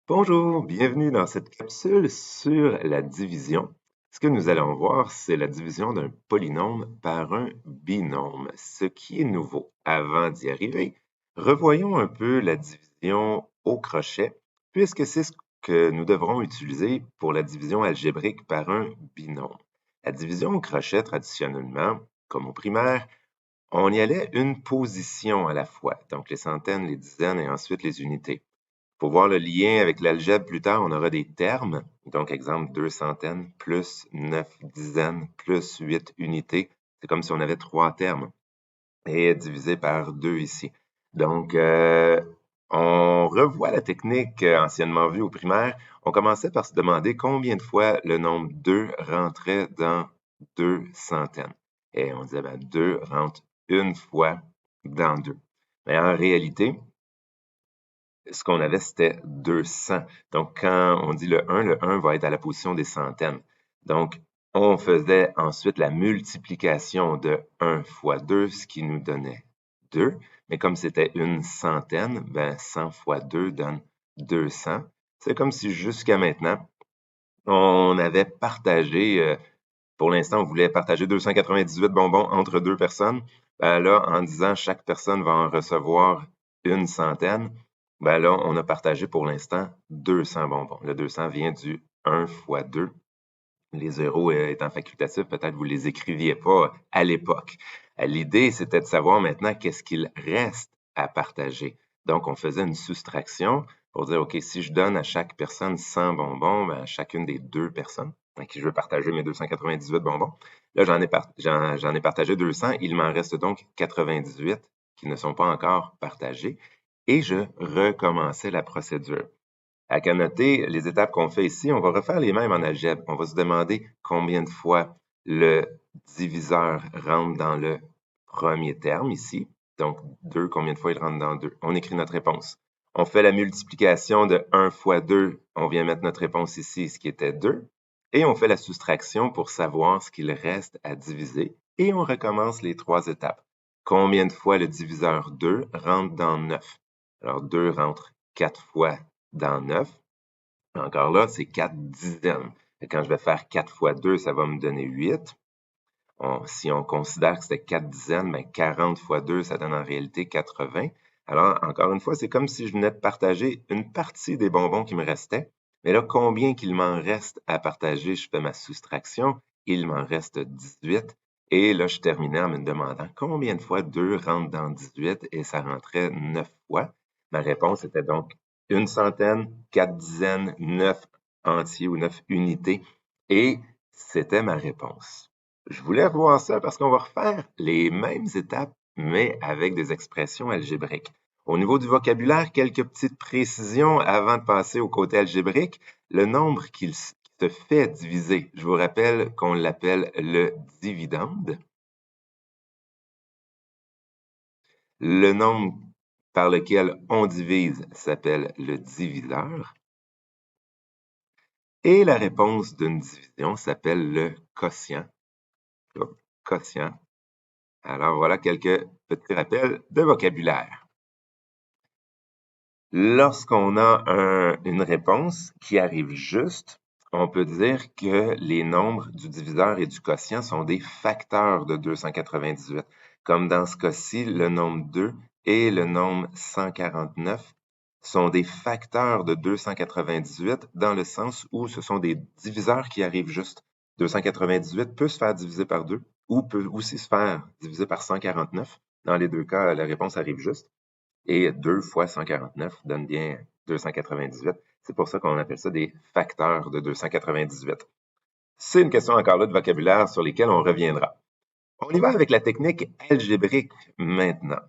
Bonjour, bienvenue dans cette capsule sur la division. Ce que nous allons voir, c'est la division d'un polynôme par un binôme, ce qui est nouveau. Avant d'y arriver, revoyons un peu la division au crochet, puisque c'est ce que nous devrons utiliser pour la division algébrique par un binôme. La division au crochet, traditionnellement, comme au primaire, on y allait une position à la fois, donc les centaines, les dizaines et ensuite les unités. Pour voir le lien avec l'algèbre plus tard, on aura des termes. Donc, exemple, 2 centaines plus 9 dizaines plus 8 unités. C'est comme si on avait 3 termes et divisé par 2 ici. Donc, on revoit la technique anciennement vue au primaire. On commençait par se demander combien de fois le nombre 2 rentrait dans 2 centaines. Et on disait, 2 rentre une fois dans 2. Mais en réalité, ce qu'on avait, c'était 200. Donc, quand on dit le 1 va être à la position des centaines. Donc, on faisait ensuite la multiplication de 1 fois 2, ce qui nous donnait 2. Mais comme c'était une centaine, 100 fois 2 donne 200. C'est comme si jusqu'à maintenant, on avait partagé, pour l'instant, on voulait partager 298 bonbons entre deux personnes. Là, en disant chaque personne va en recevoir une centaine, là, on a partagé pour l'instant 200 bonbons. Le 200 vient du 1 fois 2. Les zéros étant facultatifs, peut-être vous ne les écriviez pas à l'époque. L'idée, c'était de savoir maintenant qu'est-ce qu'il reste à partager. Donc, on faisait une soustraction pour dire, OK, si je donne à chaque personne 100 bonbons, à chacune des deux personnes à qui je veux partager mes 298 bonbons, là, j'en ai partagé 200. Il m'en reste donc 98 qui ne sont pas encore partagés. Et je recommençais la procédure. À qu'à noter, les étapes qu'on fait ici, on va refaire les mêmes en algèbre. On va se demander combien de fois le diviseur rentre dans le premier terme ici. Donc, 2, combien de fois il rentre dans 2? On écrit notre réponse. On fait la multiplication de 1 fois 2. On vient mettre notre réponse ici, ce qui était 2. Et on fait la soustraction pour savoir ce qu'il reste à diviser. Et on recommence les 3 étapes. Combien de fois le diviseur 2 rentre dans 9? Alors, 2 rentre 4 fois dans 9. Encore là, c'est 4 dizaines. Et quand je vais faire 4 fois 2, ça va me donner 8. Si on considère que c'était 4 dizaines, 40 fois 2, ça donne en réalité 80. Alors, encore une fois, c'est comme si je venais de partager une partie des bonbons qui me restaient. Mais là, combien qu'il m'en reste à partager? Je fais ma soustraction. Il m'en reste 18. Et là, je terminais en me demandant combien de fois 2 rentre dans 18 et ça rentrait 9 fois. Ma réponse était donc une centaine, 4 dizaines, 9 entiers ou 9 unités. Et c'était ma réponse. Je voulais revoir ça parce qu'on va refaire les mêmes étapes, mais avec des expressions algébriques. Au niveau du vocabulaire, quelques petites précisions avant de passer au côté algébrique. Le nombre qui se fait diviser, je vous rappelle qu'on l'appelle le dividende. Le nombre par lequel on divise s'appelle le diviseur. Et la réponse d'une division s'appelle le quotient. Quotient. Alors voilà quelques petits rappels de vocabulaire. Lorsqu'on a une réponse qui arrive juste, on peut dire que les nombres du diviseur et du quotient sont des facteurs de 298. Comme dans ce cas-ci, le nombre 2 et le nombre 149 sont des facteurs de 298 dans le sens où ce sont des diviseurs qui arrivent juste. 298 peut se faire diviser par 2 ou peut aussi se faire diviser par 149. Dans les deux cas, la réponse arrive juste. Et 2 fois 149 donne bien 298. C'est pour ça qu'on appelle ça des facteurs de 298. C'est une question encore là de vocabulaire sur lesquelles on reviendra. On y va avec la technique algébrique maintenant.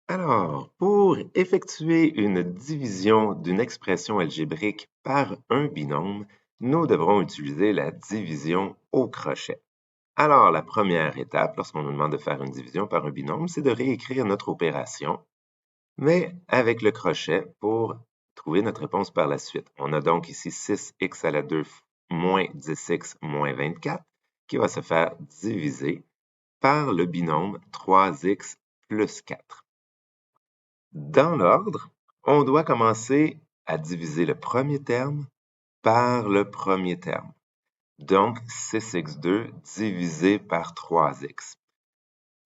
Alors, pour effectuer une division d'une expression algébrique par un binôme, nous devrons utiliser la division au crochet. Alors, la première étape, lorsqu'on nous demande de faire une division par un binôme, c'est de réécrire notre opération, mais avec le crochet pour trouver notre réponse par la suite. On a donc ici 6x à la 2 moins 10x moins 24 qui va se faire diviser par le binôme 3x plus 4. Dans l'ordre, on doit commencer à diviser le premier terme par le premier terme. Donc, 6x2 divisé par 3x.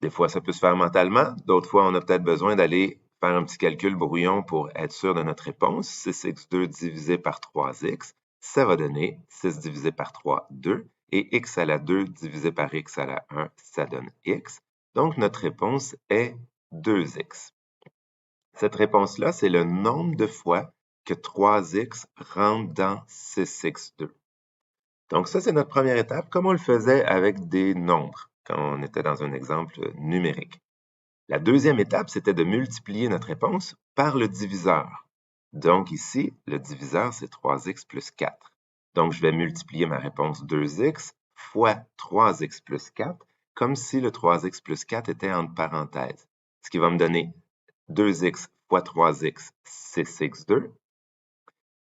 Des fois, ça peut se faire mentalement. D'autres fois, on a peut-être besoin d'aller faire un petit calcul brouillon pour être sûr de notre réponse. 6x2 divisé par 3x, ça va donner 6 divisé par 3, 2. Et x à la 2 divisé par x à la 1, ça donne x. Donc, notre réponse est 2x. Cette réponse-là, c'est le nombre de fois que 3x rentre dans 6x2. Donc ça, c'est notre première étape, comme on le faisait avec des nombres, quand on était dans un exemple numérique. La deuxième étape, c'était de multiplier notre réponse par le diviseur. Donc ici, le diviseur, c'est 3x plus 4. Donc je vais multiplier ma réponse 2x fois 3x plus 4, comme si le 3x plus 4 était entre parenthèses. Ce qui va me donner 2x fois 3x, 6x2.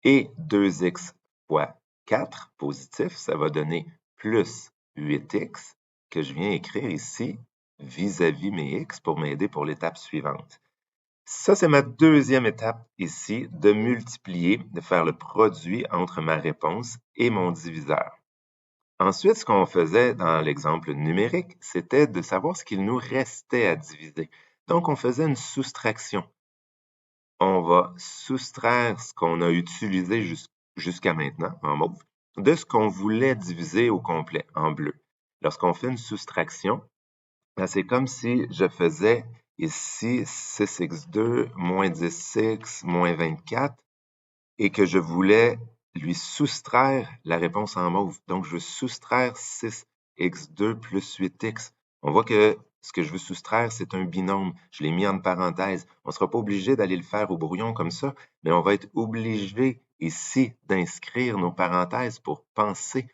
Et 2x fois 4, positif, ça va donner plus 8x, que je viens écrire ici, vis-à-vis mes x, pour m'aider pour l'étape suivante. Ça, c'est ma deuxième étape ici, de multiplier, de faire le produit entre ma réponse et mon diviseur. Ensuite, ce qu'on faisait dans l'exemple numérique, c'était de savoir ce qu'il nous restait à diviser. Donc, on faisait une soustraction. On va soustraire ce qu'on a utilisé jusqu'à maintenant, en mauve, de ce qu'on voulait diviser au complet, en bleu. Lorsqu'on fait une soustraction, c'est comme si je faisais ici 6x2 moins 10x moins 24 et que je voulais lui soustraire la réponse en mauve. Donc, je veux soustraire 6x2 plus 8x. On voit que ce que je veux soustraire, c'est un binôme. Je l'ai mis en parenthèse. On ne sera pas obligé d'aller le faire au brouillon comme ça, mais on va être obligé ici d'inscrire nos parenthèses pour penser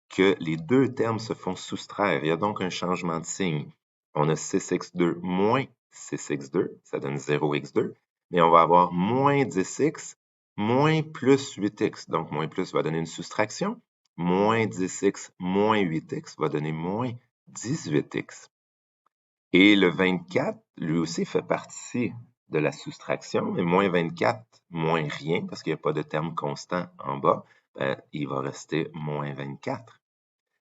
que les deux termes se font soustraire. Il y a donc un changement de signe. On a 6x2 moins 6x2, ça donne 0x2, mais on va avoir moins 10x moins plus 8x. Donc, moins plus va donner une soustraction. Moins 10x moins 8x va donner moins 18x. Et le 24, lui aussi, fait partie de la soustraction, mais moins 24, moins rien, parce qu'il n'y a pas de terme constant en bas, il va rester moins 24.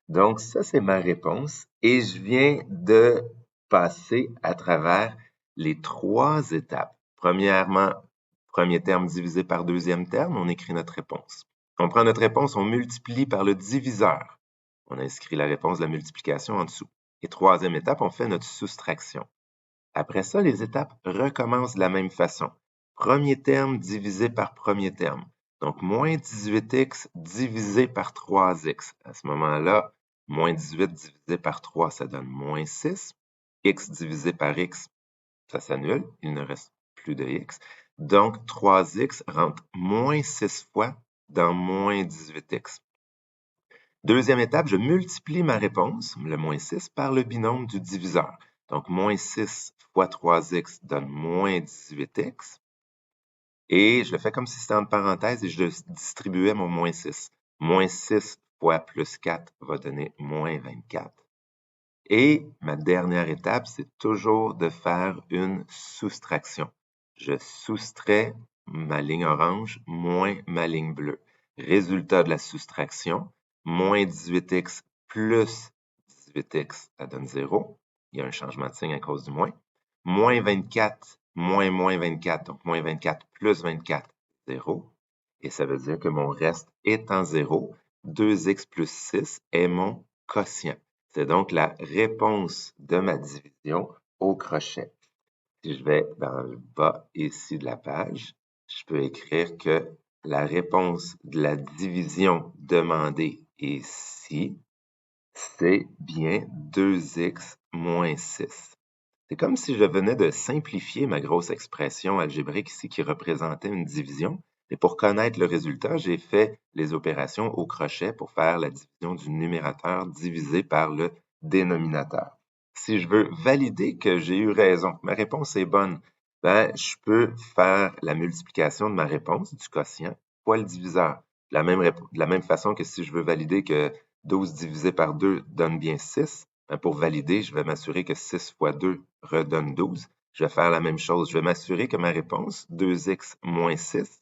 Donc, ça, c'est ma réponse. Et je viens de passer à travers les trois étapes. Premièrement, premier terme divisé par deuxième terme, on écrit notre réponse. On prend notre réponse, on multiplie par le diviseur. On inscrit la réponse de la multiplication en dessous. Et troisième étape, on fait notre soustraction. Après ça, les étapes recommencent de la même façon. Premier terme divisé par premier terme. Donc, moins 18x divisé par 3x. À ce moment-là, moins 18 divisé par 3, ça donne moins 6. X divisé par x, ça s'annule. Il ne reste plus de x. Donc, 3x rentre moins 6 fois dans moins 18x. Deuxième étape, je multiplie ma réponse, le moins 6, par le binôme du diviseur. Donc, moins 6 fois 3x donne moins 18x. Et je le fais comme si c'était entre parenthèses et je distribuais mon moins 6. Moins 6 fois plus 4 va donner moins 24. Et ma dernière étape, c'est toujours de faire une soustraction. Je soustrais ma ligne orange moins ma ligne bleue. Résultat de la soustraction, moins 18x plus 18x, ça donne 0. Il y a un changement de signe à cause du moins. Moins 24, moins 24, donc moins 24 plus 24, 0. Et ça veut dire que mon reste est en 0. 2x plus 6 est mon quotient. C'est donc la réponse de ma division au crochet. Si je vais dans le bas ici de la page, je peux écrire que la réponse de la division demandée ici, c'est bien 2x moins 6. C'est comme si je venais de simplifier ma grosse expression algébrique ici qui représentait une division. Et pour connaître le résultat, j'ai fait les opérations au crochet pour faire la division du numérateur divisé par le dénominateur. Si je veux valider que j'ai eu raison, que ma réponse est bonne, je peux faire la multiplication de ma réponse, du quotient, fois le diviseur. De la même façon que si je veux valider que 12 divisé par 2 donne bien 6, pour valider, je vais m'assurer que 6 fois 2 redonne 12. Je vais faire la même chose. Je vais m'assurer que ma réponse, 2x moins 6,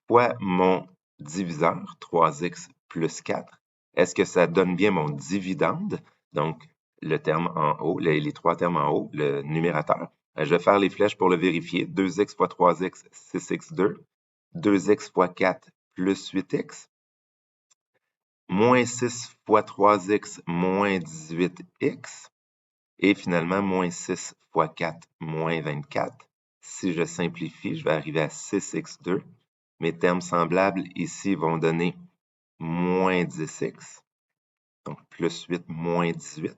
fois mon diviseur, 3x plus 4, est-ce que ça donne bien mon dividende? Donc, le terme en haut, les trois termes en haut, le numérateur. Je vais faire les flèches pour le vérifier. 2x fois 3x, 6x2. 2x fois 4 plus 8x. Moins 6 fois 3x, moins 18x. Et finalement, moins 6 fois 4, moins 24. Si je simplifie, je vais arriver à 6x2. Mes termes semblables ici vont donner moins 10x. Donc, plus 8, moins 18.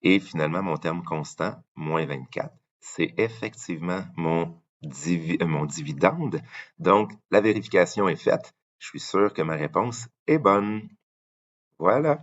Et finalement, mon terme constant, moins 24. C'est effectivement mon dividende. Donc, la vérification est faite. Je suis sûr que ma réponse est bonne. Voilà.